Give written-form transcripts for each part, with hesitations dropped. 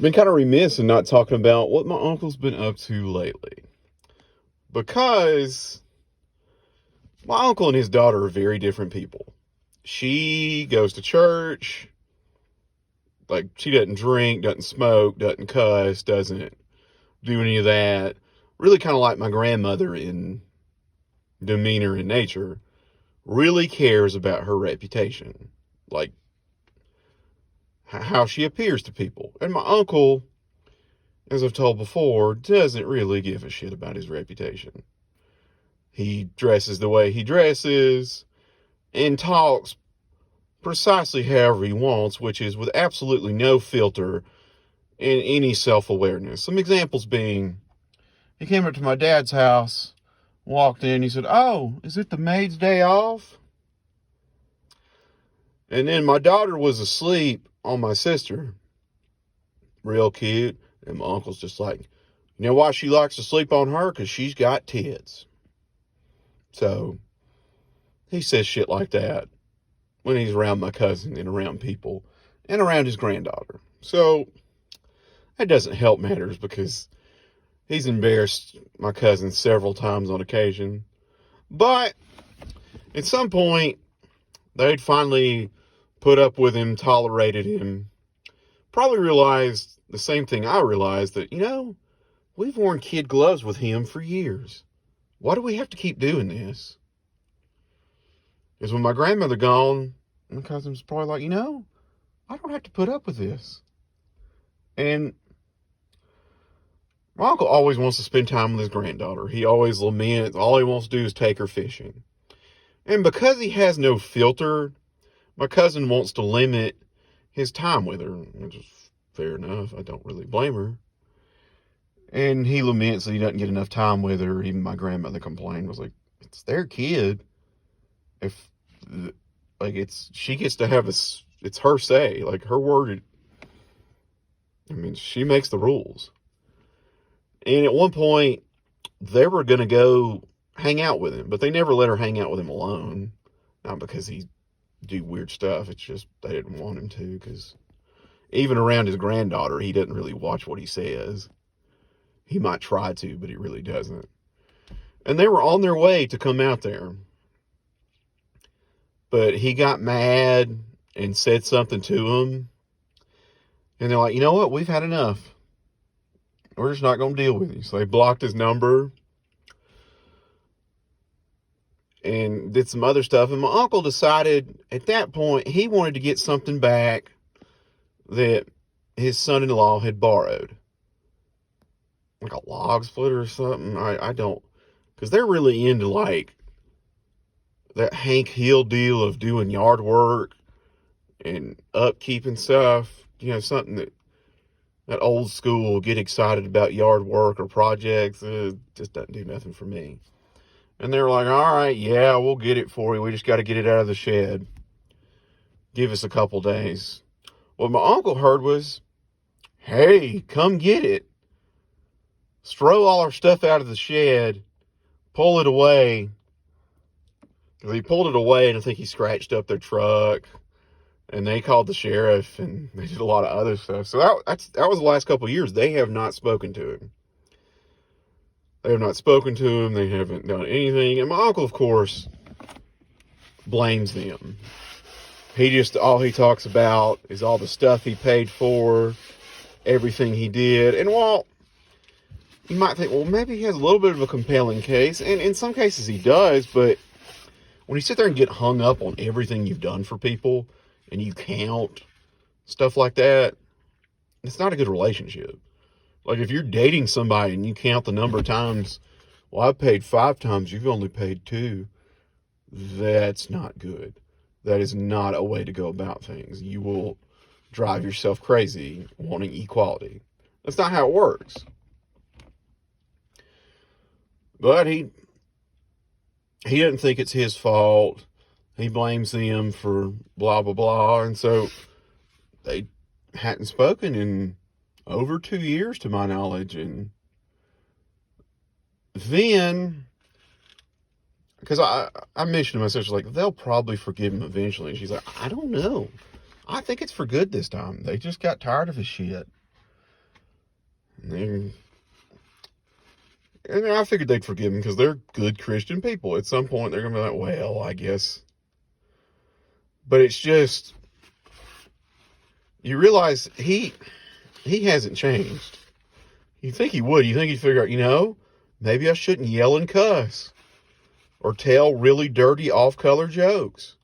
been kind of remiss in not talking about what my uncle's been up to lately. Because my uncle and his daughter are very different people. She goes to church. Like, she doesn't drink, doesn't smoke, doesn't cuss, doesn't do any of that. Really kind of like my grandmother in demeanor and nature. Really cares about her reputation. Like, how she appears to people. And my uncle, as I've told before, doesn't really give a shit about his reputation. He dresses the way he dresses and talks precisely however he wants, which is with absolutely no filter and any self-awareness. Some examples being, he came up to my dad's house, walked in, he said, "Oh, is it the maid's day off?" And then my daughter was asleep on my sister. Real cute. And my uncle's just like, you know why she likes to sleep on her? Because she's got tits. So he says shit like that when he's around my cousin and around people and around his granddaughter. So that doesn't help matters because he's embarrassed my cousin several times on occasion. But at some point, they'd finally put up with him, tolerated him, probably realized the same thing I realized, that, we've worn kid gloves with him for years. Why do we have to keep doing this? Because when my grandmother gone, my cousin's probably like, I don't have to put up with this. And my uncle always wants to spend time with his granddaughter. He always laments. All he wants to do is take her fishing. And because he has no filter, my cousin wants to limit his time with her, which is fair enough. I don't really blame her. And he laments that he doesn't get enough time with her. Even my grandmother complained, was like, it's their kid. If, she gets to have it's her say, like, her word. She makes the rules. And at one point, they were going to go hang out with him, but they never let her hang out with him alone. Not because he do weird stuff. It's just they didn't want him to, because even around his granddaughter, he doesn't really watch what he says. He might try to, but he really doesn't. And they were on their way to come out there. But he got mad and said something to him. And they're like, you know what? We've had enough. We're just not going to deal with you. So they blocked his number and did some other stuff. And my uncle decided at that point he wanted to get something back that his son-in-law had borrowed. Like a log splitter or something. I don't, because they're really into like that Hank Hill deal of doing yard work and upkeep and stuff. Something that old school, get excited about yard work or projects. It just doesn't do nothing for me. And they're like, all right, yeah, we'll get it for you. We just got to get it out of the shed. Give us a couple days. What my uncle heard was, hey, come get it. Throw all our stuff out of the shed. Pull it away. Because he pulled it away, and I think he scratched up their truck. And they called the sheriff, and they did a lot of other stuff. So that was the last couple of years. They have not spoken to him. They have not spoken to him. They haven't done anything. And my uncle, of course, blames them. All he talks about is all the stuff he paid for, everything he did. And while you might think, well, maybe he has a little bit of a compelling case, and in some cases he does, but when you sit there and get hung up on everything you've done for people, and you count stuff like that, it's not a good relationship. Like, if you're dating somebody and you count the number of times, well, I paid 5 times, you've only paid 2. That's not good. That is not a way to go about things. You will drive yourself crazy wanting equality. That's not how it works. But he doesn't think it's his fault. He blames them for blah, blah, blah. And so they hadn't spoken in over 2 years, to my knowledge. And then, because I mentioned to my sister, like, they'll probably forgive him eventually. And she's like, I don't know. I think it's for good this time. They just got tired of his shit. And I figured they'd forgive him because they're good Christian people. At some point, they're going to be like, well, I guess. But it's just, you realize he hasn't changed. You think he would. You think he'd figure out, maybe I shouldn't yell and cuss or tell really dirty off-color jokes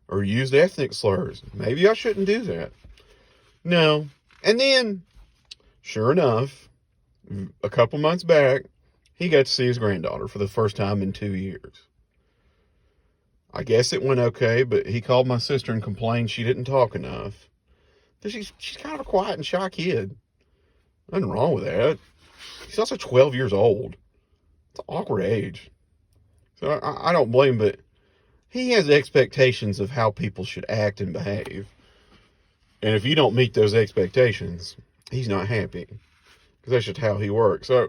or use ethnic slurs. Maybe I shouldn't do that. No. And then, sure enough, a couple months back, he got to see his granddaughter for the first time in 2 years. I guess it went okay, but he called my sister and complained she didn't talk enough. She's kind of a quiet and shy kid. Nothing wrong with that. She's also 12 years old. It's an awkward age. So I don't blame him, but he has expectations of how people should act and behave. And if you don't meet those expectations, he's not happy. Because that's just how he works. So,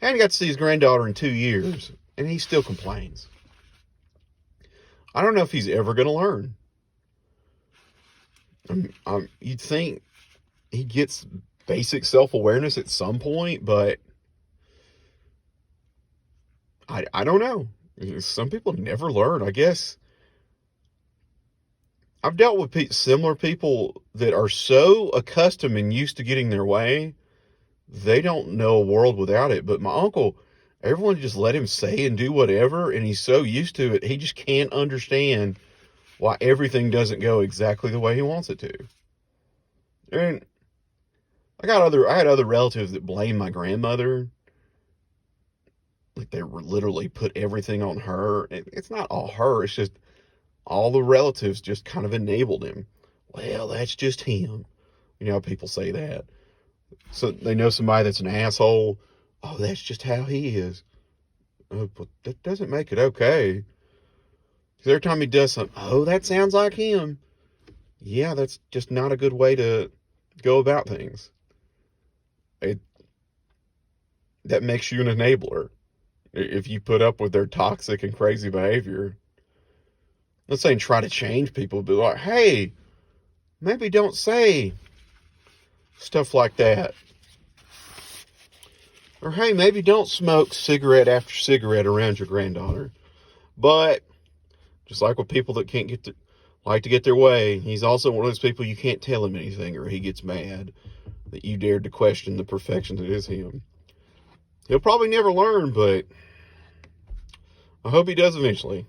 I hadn't got to see his granddaughter in 2 years, and he still complains. I don't know if he's ever going to learn. You'd think he gets basic self-awareness at some point, but I don't know. Some people never learn, I guess. I've dealt with similar people that are so accustomed and used to getting their way, they don't know a world without it. But my uncle, everyone just let him say and do whatever, and he's so used to it, he just can't understand why everything doesn't go exactly the way he wants it to. And I had other relatives that blame my grandmother. Like they literally put everything on her. It's not all her, it's just all the relatives just kind of enabled him. Well, that's just him. People say that. So they know somebody that's an asshole. Oh, that's just how he is. Oh, but that doesn't make it okay. Because every time he does something, oh, that sounds like him. Yeah, that's just not a good way to go about things. That makes you an enabler. If you put up with their toxic and crazy behavior. I'm not saying try to change people, but like, hey, maybe don't say stuff like that. Or hey, maybe don't smoke cigarette after cigarette around your granddaughter. But just like with people that can't like to get their way, he's also one of those people you can't tell him anything or he gets mad that you dared to question the perfection that is him. He'll probably never learn, but I hope he does eventually.